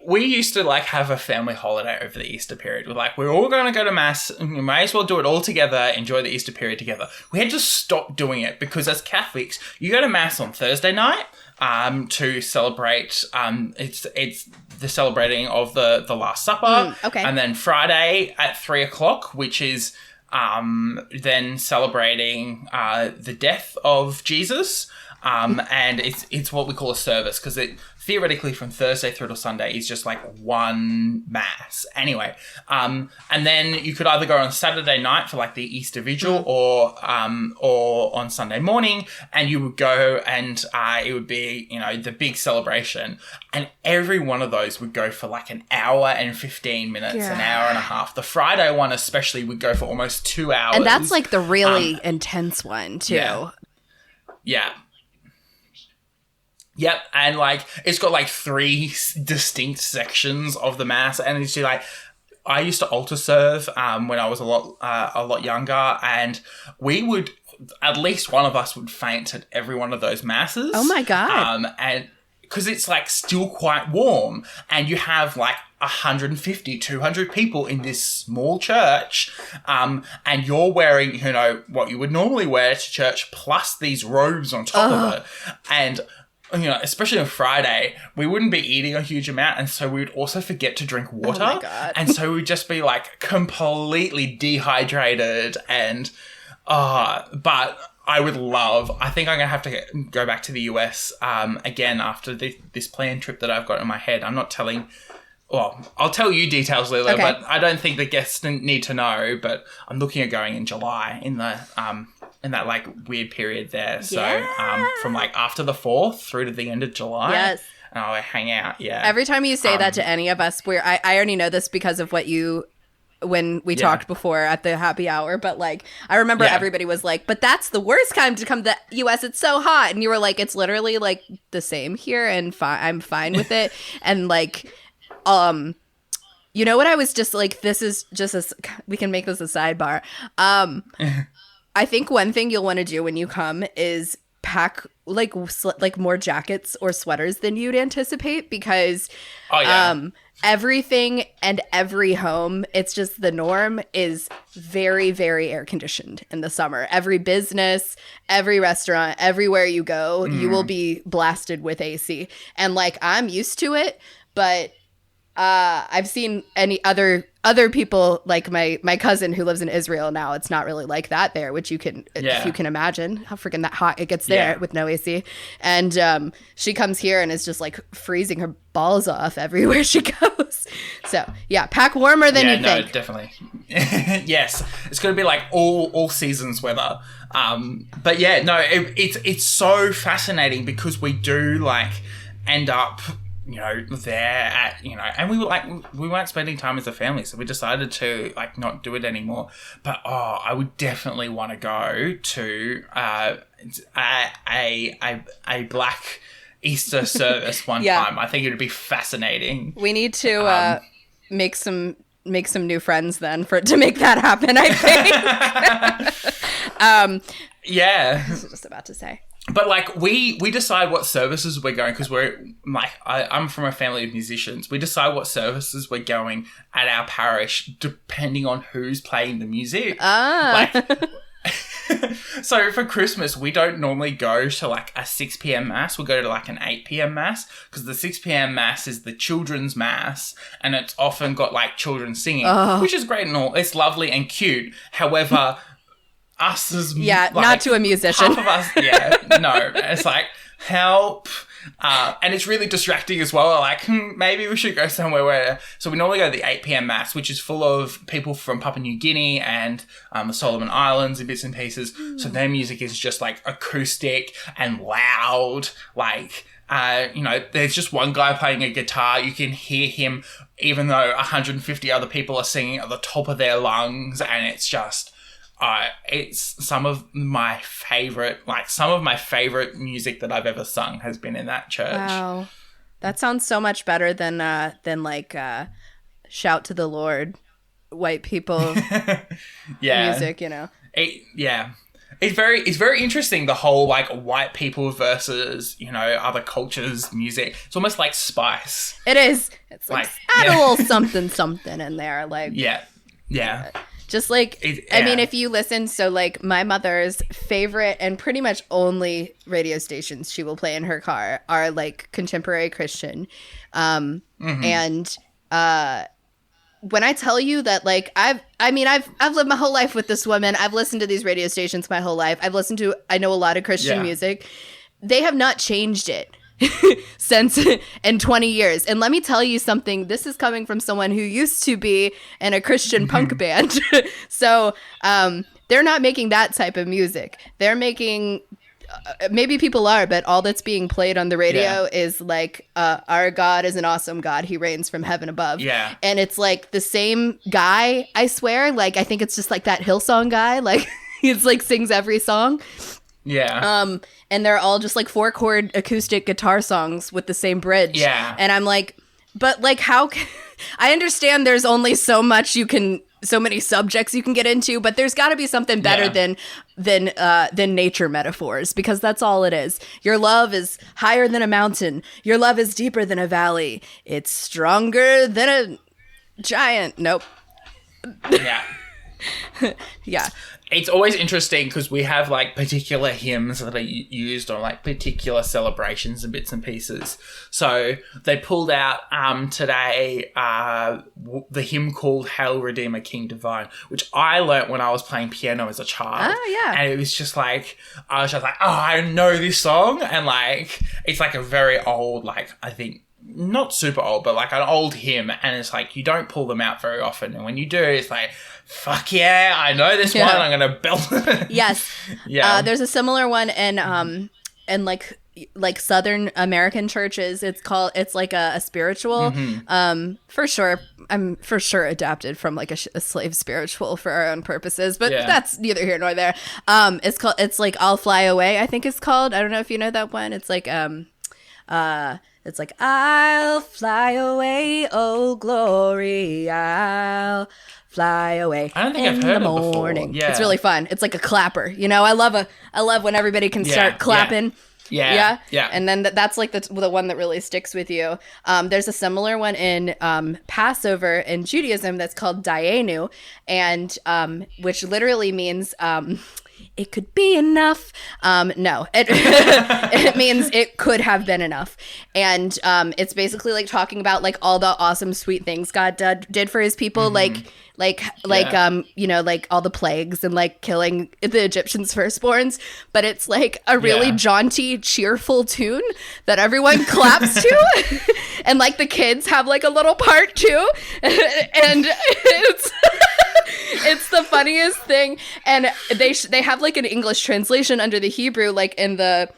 We used to like have a family holiday over the Easter period. We're all going to go to mass. We may as well do it all together, enjoy the Easter period together. We had to stop doing it because as Catholics, you go to mass on Thursday night to celebrate, it's the celebrating of the Last Supper. And then Friday at 3:00, which is then celebrating the death of Jesus. And it's what we call a service because it theoretically from Thursday through to Sunday is just like one mass. Anyway, and then you could either go on Saturday night for like the Easter Vigil or on Sunday morning, and you would go and it would be, you know, the big celebration. And every one of those would go for like an hour and 15 minutes, an hour and a half. The Friday one especially would go for almost 2 hours. And that's like the really intense one too. Yeah. Yep, and like it's got like 3 distinct sections of the mass, and it's like I used to altar serve when I was a lot younger, and we would at least one of us would faint at every one of those masses. Oh my god! And because it's like still quite warm, and you have like 150, 200 people in this small church, and you're wearing, you know, what you would normally wear to church, plus these robes on top of it, and you know, especially on Friday, we wouldn't be eating a huge amount, and so we would also forget to drink water. Oh my God. And so we'd just be like completely dehydrated and but I think I'm gonna have to go back to the US again after this planned trip that I've got in my head. I'm not telling. Well, I'll tell you details, Lelia, but I don't think the guests need to know. But I'm looking at going in July in that like weird period there. So from like after the 4th through to the end of July. Yes. And I'll hang out. Yeah. Every time you say that to any of us, I already know this because of when we talked before at the happy hour, but like I remember everybody was like, but that's the worst time to come to the US, it's so hot. And you were like, it's literally like the same here and I'm fine with it. And like you know what I was just like, this is just we can make this a sidebar. I think one thing you'll want to do when you come is pack like more jackets or sweaters than you'd anticipate because everything and every home, it's just the norm is very, very air conditioned in the summer. Every business, every restaurant, everywhere you go, you will be blasted with AC. And like I'm used to it, but I've seen any other people like my cousin who lives in Israel now. It's not really like that there, which you can if you can imagine how freaking that hot it gets there with no AC. And she comes here and is just like freezing her balls off everywhere she goes. So yeah, pack warmer than you think. Definitely. Yes, it's going to be like all seasons weather. But yeah, no, it's so fascinating because we do like end up, you know, there at, you know, and we weren't spending time as a family, so we decided to like not do it anymore. But I would definitely want to go to a Black Easter service one time. I think it would be fascinating. We need to make some new friends then for to make that happen, I think. Yeah. I was just about to say. But like we decide what services we're going because we're like I'm from a family of musicians. We decide what services we're going at our parish depending on who's playing the music. Ah. Like, So for Christmas, we don't normally go to like a 6 p.m. mass. We go to like an 8 p.m. mass because the 6 p.m. mass is the children's mass, and it's often got like children singing, which is great and all. It's lovely and cute. However, us as not to a musician. Half of us, no. It's like help. And it's really distracting as well. Like, maybe we should go somewhere where... So we normally go to the 8 p.m. mass, which is full of people from Papua New Guinea and the Solomon Islands and bits and pieces. So their music is just, like, acoustic and loud. Like, there's just one guy playing a guitar. You can hear him even though 150 other people are singing at the top of their lungs. And it's just... it's some of my favorite music that I've ever sung has been in that church. Wow, that sounds so much better than Shout to the Lord, white people music. It's very interesting, the whole like white people versus other cultures music. It's almost like Spice. It is. It's like add a little something in there, like yeah. Just like, I mean, if you listen, so like my mother's favorite and pretty much only radio stations she will play in her car are like contemporary Christian. And when I tell you that, like, I've lived my whole life with this woman. I've listened to these radio stations my whole life. I know a lot of Christian music. They have not changed it since in 20 years. And let me tell you something, this is coming from someone who used to be in a Christian punk band. So they're not making that type of music. They're making maybe people are, but all that's being played on the radio is like our God is an awesome God, he reigns from heaven above. And it's like the same guy, I swear. Like I think it's just like that Hillsong guy, like he's like sings every song. And they're all just like 4-chord acoustic guitar songs with the same bridge. And I'm like, but like how I understand there's only so many subjects you can get into, but there's got to be something better than nature metaphors, because that's all it is. Your love is higher than a mountain. Your love is deeper than a valley. It's stronger than a giant. Nope. Yeah. It's always interesting because we have like particular hymns that are used on like particular celebrations and bits and pieces. So they pulled out today the hymn called Hail Redeemer King Divine, which I learnt when I was playing piano as a child. And it was just like, I was just like, oh, I know this song. And like, it's like a very old, like, I think, not super old, but like an old hymn. And it's like, you don't pull them out very often. And when you do, it's like, fuck yeah, I know this one. I'm going to belt it. Yes. There's a similar one in like Southern American churches. It's like a spiritual, for sure. I'm for sure adapted from like a slave spiritual for our own purposes, but that's neither here nor there. It's like I'll Fly Away, I think it's called. I don't know if you know that one. It's like, it's like, I'll fly away, oh glory, I'll fly away. I don't think I've heard it before. It's really fun. It's like a clapper. I love when everybody can start clapping. Yeah. And then that's like the one that really sticks with you. There's a similar one in Passover in Judaism that's called Dayenu, and which literally means it could be enough. No, it means it could have been enough. And it's basically like talking about like all the awesome, sweet things God did for his people. Like all the plagues and like killing the Egyptians' firstborns. But it's like a really jaunty, cheerful tune that everyone claps to. And like the kids have like a little part too. And it's the funniest thing. And they have like an English translation under the Hebrew, like in the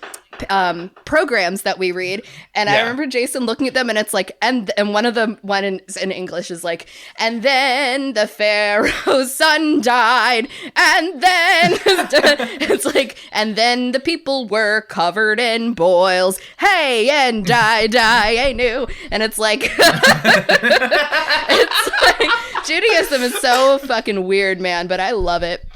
programs that we read. And I remember Jason looking at them, and it's like, and one in English is like, and then the Pharaoh's son died, and then it's like, and then the people were covered in boils, hey, and I knew. And it's like it's like Judaism is so fucking weird, man, but I love it.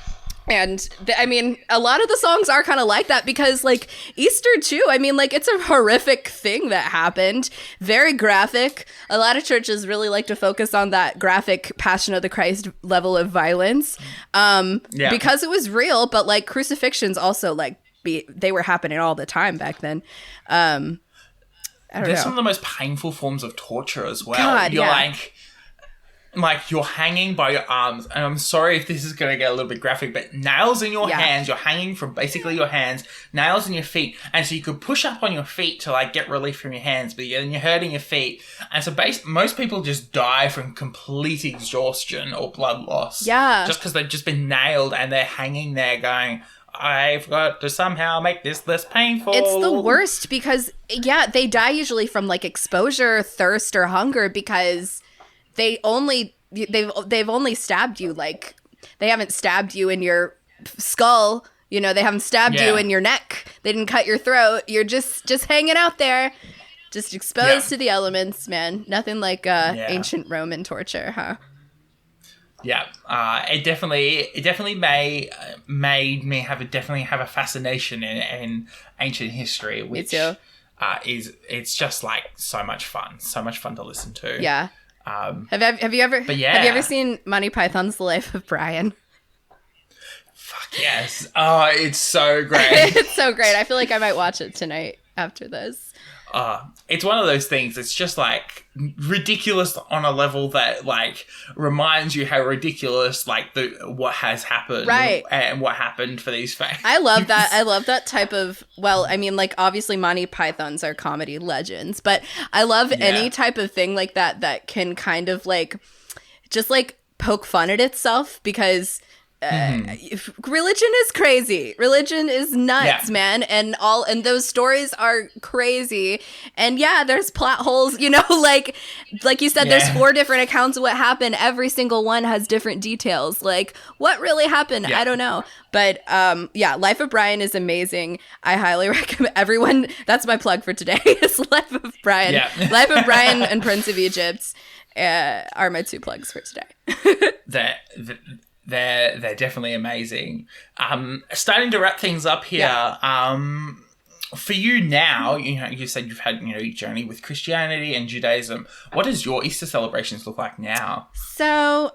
And I mean, a lot of the songs are kind of like that because, like, Easter too, I mean, like, it's a horrific thing that happened. Very graphic. A lot of churches really like to focus on that graphic Passion of the Christ level of violence because it was real. But, like, crucifixions also, like, they were happening all the time back then. I don't know. Some of the most painful forms of torture as well. God, You're like you're hanging by your arms, and I'm sorry if this is going to get a little bit graphic, but nails in your hands, you're hanging from basically your hands, nails in your feet, and so you could push up on your feet to, like, get relief from your hands, but then you're hurting your feet, and so most people just die from complete exhaustion or blood loss. Yeah. Just because they've just been nailed, and they're hanging there going, I've got to somehow make this less painful. It's the worst because, they die usually from, like, exposure, thirst, or hunger because they've only stabbed you, like, they haven't stabbed you in your skull, you know, they haven't stabbed you in your neck, they didn't cut your throat, you're just hanging out there, just exposed to the elements, man. Nothing like ancient Roman torture, huh? Yeah, it definitely made me have a fascination in ancient history, which it's just, like, so much fun to listen to. Yeah. Have you ever seen Monty Python's The Life of Brian? Fuck yes. Oh, it's so great. It's so great. I feel like I might watch it tonight after this. It's one of those things. It's just, like, ridiculous on a level that, like, reminds you how ridiculous, like, what has happened, right? And what happened for these facts. I love that. I love that type of. Well, I mean, like, obviously, Monty Pythons are comedy legends, but I love any type of thing like that can kind of, like, just, like, poke fun at itself because. Religion is crazy. Religion is nuts, man. And those stories are crazy. And there's plot holes, you know, like you said, there's 4 different accounts of what happened. Every single one has different details. Like, what really happened? I don't know. But Life of Brian is amazing. I highly recommend everyone. That's my plug for today. Is Life of Brian. Life of Brian and Prince of Egypt are my 2 plugs for today. They're definitely amazing. Starting to wrap things up here. For you now, you know, you said you've had, you know, your journey with Christianity and Judaism. What does your Easter celebrations look like now? So,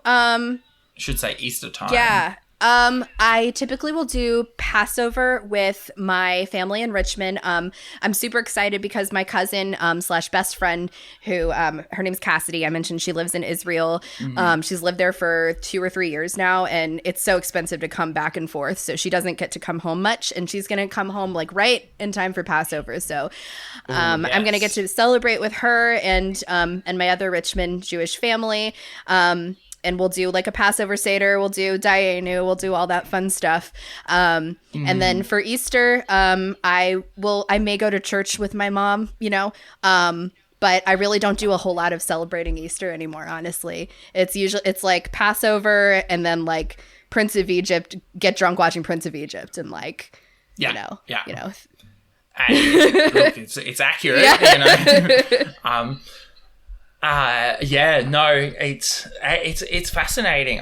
should say Eastertime. Yeah. I typically will do Passover with my family in Richmond. I'm super excited because my cousin / best friend, who her name's Cassidy, I mentioned she lives in Israel. She's lived there for 2 or 3 years now, and it's so expensive to come back and forth, so she doesn't get to come home much, and she's gonna come home, like, right in time for Passover. So I'm gonna get to celebrate with her and my other Richmond Jewish family. And we'll do, like, a Passover Seder, we'll do Dayenu, we'll do all that fun stuff. And then for Easter, I may go to church with my mom, you know, but I really don't do a whole lot of celebrating Easter anymore, honestly. It's like Passover and then, like, Prince of Egypt, get drunk watching Prince of Egypt and, like, you know. And it's accurate, you know. It's fascinating.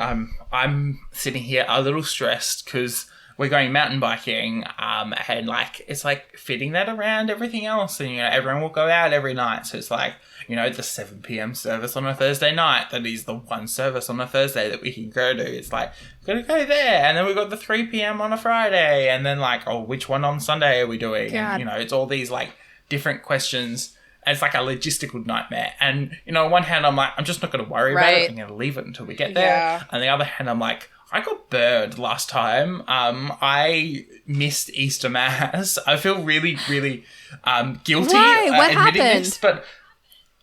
I'm sitting here a little stressed because we're going mountain biking, and, like, it's like fitting that around everything else, and, you know, everyone will go out every night, so it's like, you know, the 7 p.m. service on a Thursday night, that is the one service on a Thursday that we can go to. It's like, gotta go there, and then we've got the 3 p.m. on a Friday, and then, like, oh, which one on Sunday are we doing? And, you know, it's all these, like, different questions. It's like a logistical nightmare. And, you know, on one hand, I'm like, I'm just not going to worry about it. I'm going to leave it until we get there. Yeah. On the other hand, I'm like, I got burned last time. I missed Easter Mass. I feel really, really guilty What admitting happened? this. But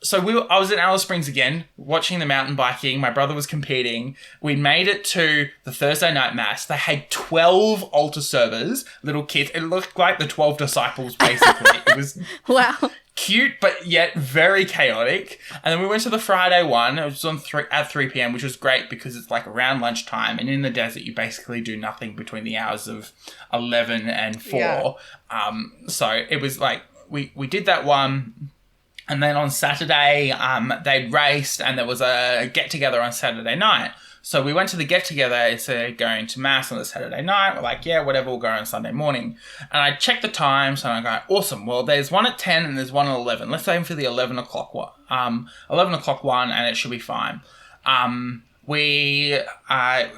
so I was in Alice Springs again, watching the mountain biking. My brother was competing. We made it to the Thursday night Mass. They had 12 altar servers, little kids. It looked like the 12 disciples, basically. It was... Wow. Cute, but yet very chaotic. And then we went to the Friday one. It was at 3 p.m, which was great because it's, like, around lunchtime. And in the desert, you basically do nothing between the hours of 11 and 4. Yeah. So it was like, we did that one. And then on Saturday, they'd raced and there was a get-together on Saturday night. So we went to the get-together instead of going to Mass on the Saturday night. We're like, yeah, whatever, we'll go on Sunday morning. And I checked the times, and I go, awesome. Well, there's one at 10 and there's one at 11. Let's aim for the 11 o'clock one. 11 o'clock one, and it should be fine. We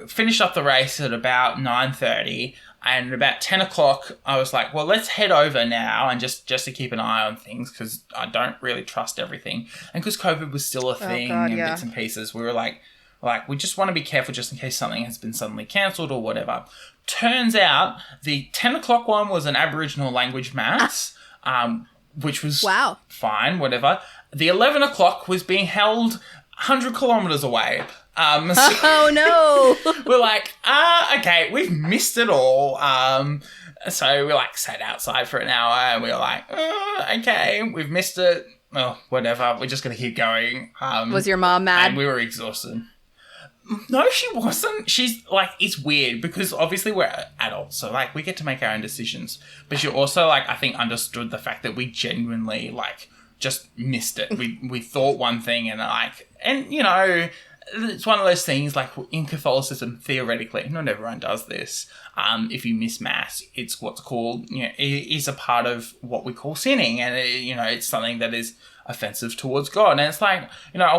finished up the race at about 9:30, and about 10 o'clock, I was like, well, let's head over now and just to keep an eye on things, because I don't really trust everything. And because COVID was still a thing and bits and pieces, we were like, we just want to be careful just in case something has been suddenly cancelled or whatever. Turns out the 10 o'clock one was an Aboriginal language mass, which was fine, whatever. The 11 o'clock was being held 100 kilometres away. Oh, no. We're like, okay, we've missed it all. So we sat outside for an hour and we were like, okay, we've missed it. Oh, whatever. We're just going to keep going. Was your mom mad? And we were exhausted. No, she wasn't. She's it's weird because obviously we're adults, so we get to make our own decisions. But she also I think understood the fact that we genuinely just missed it. We thought one thing and it's one of those things in Catholicism, theoretically, not everyone does this. If you miss Mass, it's what's called, it is a part of what we call sinning. And, it's something that is offensive towards God. And it's on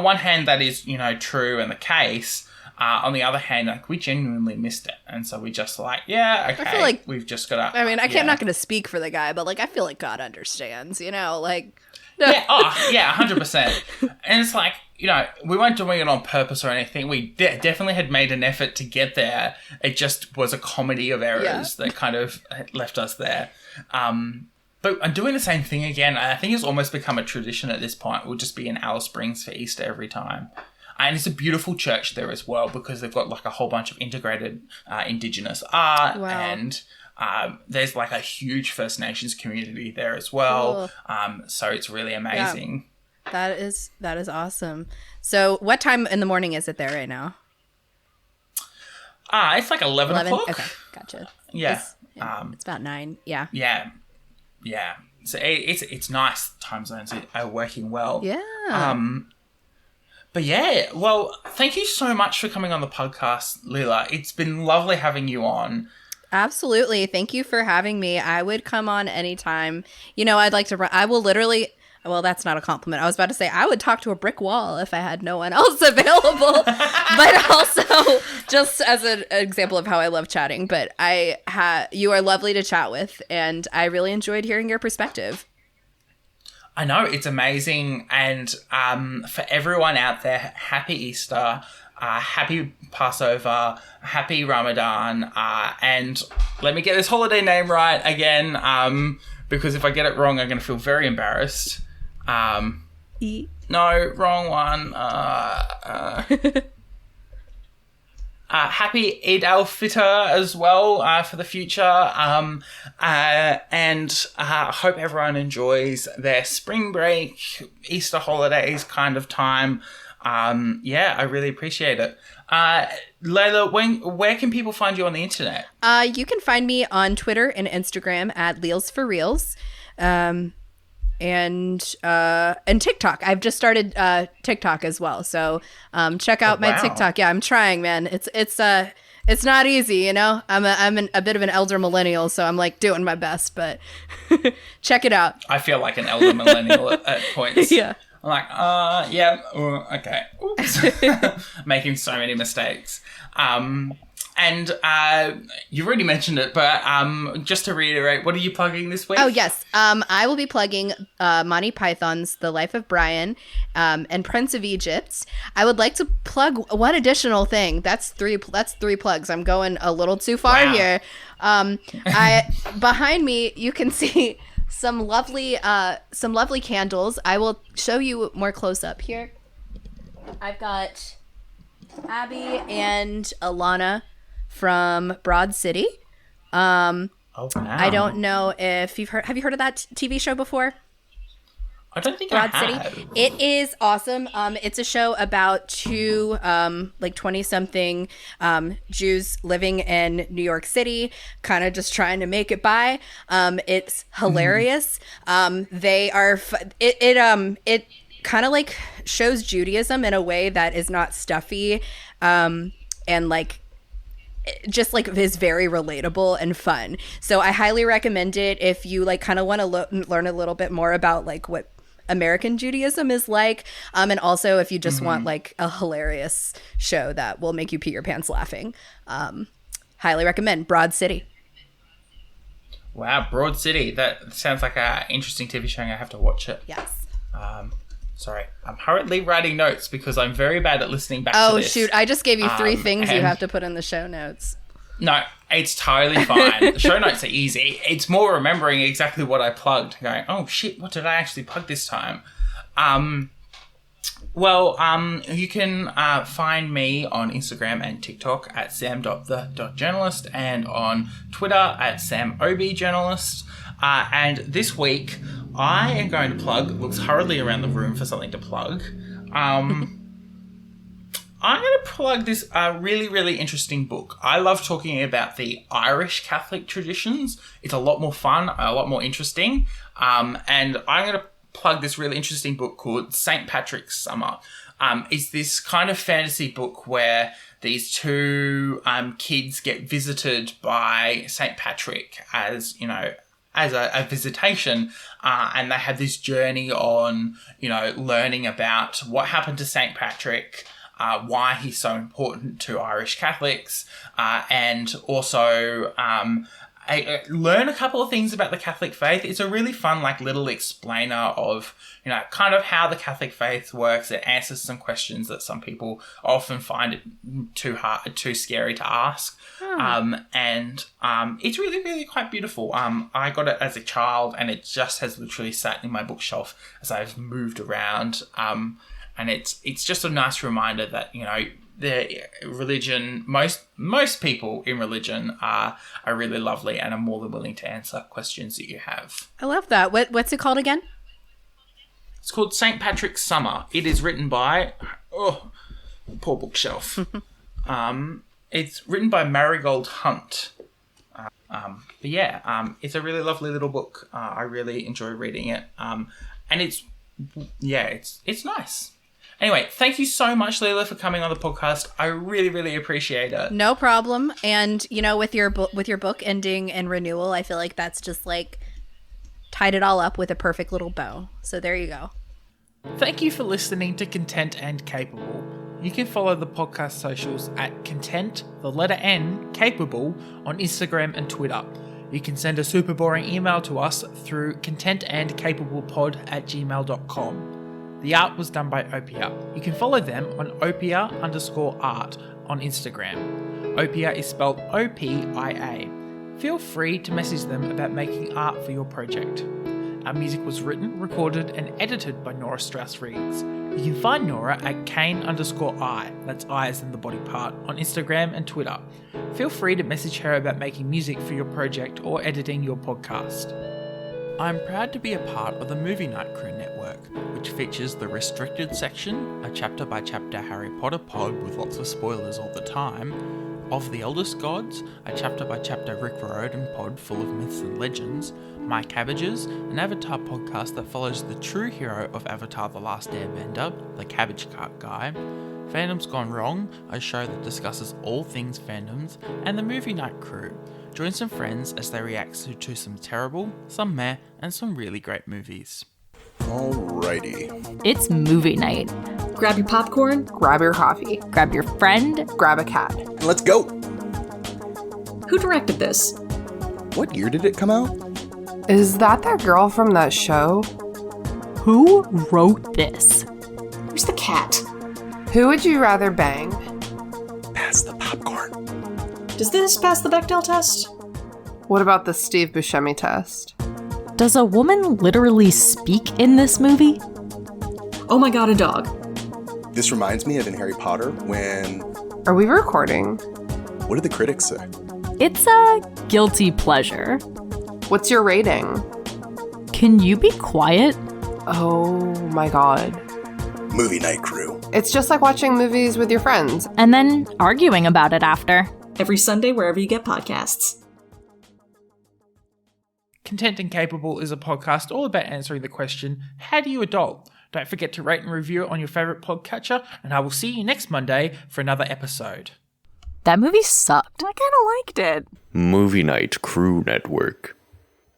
one hand, that is, true and the case. On the other hand, we genuinely missed it. And so we just okay, I feel we've just got to... I mean, I'm not going to speak for the guy, but I feel like God understands, Yeah, 100%. And it's we weren't doing it on purpose or anything. We definitely had made an effort to get there. It just was a comedy of errors that kind of left us there. But I'm doing the same thing again. I think it's almost become a tradition at this point. We'll just be in Alice Springs for Easter every time. And it's a beautiful church there as well because they've got a whole bunch of integrated Indigenous art and... there's a huge First Nations community there as well. Cool. So it's really amazing. Yeah. That is awesome. So what time in the morning is it there right now? It's 11 o'clock. Okay, gotcha. Yeah. It's about 9. Yeah. Yeah. Yeah. So it's nice. Time zones are working well. Yeah. But yeah, well, thank you so much for coming on the podcast, Leela. It's been lovely having you on. Absolutely. Thank you for having me. I would come on anytime. I'd like to run. I will literally, well, that's not a compliment. I was about to say I would talk to a brick wall if I had no one else available, but also just as an example of how I love chatting. But you are lovely to chat with, and I really enjoyed hearing your perspective. I know, it's amazing. And for everyone out there, happy Easter. Happy Passover, happy Ramadan, and let me get this holiday name right again, because if I get it wrong, I'm going to feel very embarrassed. No, wrong one. Happy Eid al-Fitr as well for the future, and hope everyone enjoys their spring break, Easter holidays kind of time. I really appreciate it. Leila, where can people find you on the internet? You can find me on Twitter and Instagram at Leels for Reels, and TikTok. I've just started TikTok as well, so check out my TikTok. Yeah, I'm trying, man. It's not easy, I'm a bit of an elder millennial, so I'm doing my best, but check it out. I feel like an elder millennial at points. Yeah. I'm okay. Oops. Making so many mistakes. And you've already mentioned it, but just to reiterate, what are you plugging this week? Oh, yes. I will be plugging Monty Python's The Life of Brian and Prince of Egypt. I would like to plug one additional thing. That's three plugs. I'm going a little too far here. Behind me, you can see some lovely candles. I will show you more close up here. I've got Abby and Alana from Broad City. Oh, wow. I don't know if have you heard of that TV show before? I don't think Broad I have. City. It is awesome. It's a show about two 20-something Jews living in New York City, kind of just trying to make it by. It's hilarious. They are it kind of shows Judaism in a way that is not stuffy. and like just like is very relatable and fun. So I highly recommend it if you like kind of want to learn a little bit more about like what American Judaism is like, and also if you just want like a hilarious show that will make you pee your pants laughing. Highly recommend Broad City. Wow, Broad City. That sounds like an interesting TV show. I have to watch it. Yes. Sorry, I'm hurriedly writing notes because I'm very bad at listening back to this. Oh, shoot. I just gave you 3 things you have to put in the show notes. No, it's totally fine. The show notes are easy. It's more remembering exactly what I plugged. Going, oh, shit, what did I actually plug this time? You can find me on Instagram and TikTok at sam.the.journalist and on Twitter at samobjournalist. And this week, I am going to plug, looks hurriedly around the room for something to plug. I'm going to plug this really, really interesting book. I love talking about the Irish Catholic traditions. It's a lot more fun, a lot more interesting. And I'm going to plug this really interesting book called St. Patrick's Summer. It's this kind of fantasy book where these 2 kids get visited by St. Patrick as, you know, as a visitation, and they have this journey on, you know, learning about what happened to St. Patrick, why he's so important to Irish Catholics, and also I learn a couple of things about the Catholic faith. It's a really fun, like, little explainer of, you know, kind of how the Catholic faith works. It answers some questions that some people often find it too scary to ask. It's really, really quite beautiful. I got it as a child, and it just has literally sat in my bookshelf as I've moved around. And it's just a nice reminder that, you know, the religion, most people in religion are really lovely and are more than willing to answer questions that you have. I love that. What's it called again? It's called St. Patrick's Summer. It is written by, poor bookshelf. It's written by Marigold Hunt. It's a really lovely little book. I really enjoy reading it. And it's nice. Anyway, thank you so much, Lelia, for coming on the podcast. I really, really appreciate it. No problem. And, you know, with your book ending and renewal, I feel like that's just like tied it all up with a perfect little bow. So there you go. Thank you for listening to Content and Capable. You can follow the podcast socials at Content, the letter N, Capable on Instagram and Twitter. You can send a super boring email to us through contentandcapablepod@gmail.com. The art was done by Opia. You can follow them on Opia_art on Instagram. Opia is spelled OPIA. Feel free to message them about making art for your project. Our music was written, recorded, and edited by Nora Strauss-Riggs. You can find Nora at Kane_I, that's I as in the body part, on Instagram and Twitter. Feel free to message her about making music for your project or editing your podcast. I'm proud to be a part of the Movie Night Crew network, which features the Restricted section, a chapter-by-chapter Harry Potter pod with lots of spoilers all the time, Of the Eldest Gods, a chapter-by-chapter Rick Riordan pod full of myths and legends, My Cabbages, an Avatar podcast that follows the true hero of Avatar The Last Airbender, the Cabbage Cart Guy, Fandom's Gone Wrong, a show that discusses all things fandoms, and the Movie Night Crew. Join some friends as they react to some terrible, some meh, and some really great movies. Alrighty. It's movie night. Grab your popcorn, Grab your coffee. Grab your friend. Grab a cat. Let's go! who directed this? What year did it come out? Is that girl from that show? Who wrote this? Where's the cat? Who would you rather bang? Pass the popcorn. Does this pass the Bechdel test? What about the Steve Buscemi test? Does a woman literally speak in this movie? Oh my god, a dog. This reminds me of in Harry Potter when... Are we recording? What did the critics say? It's a guilty pleasure. What's your rating? Can you be quiet? Oh my god. Movie Night Crew. It's just like watching movies with your friends. And then arguing about it after. Every Sunday, wherever you get podcasts. Content and Capable is a podcast all about answering the question, how do you adult? Don't forget to rate and review it on your favourite podcatcher, and I will see you next Monday for another episode. That movie sucked. I kind of liked it. Movie Night Crew Network.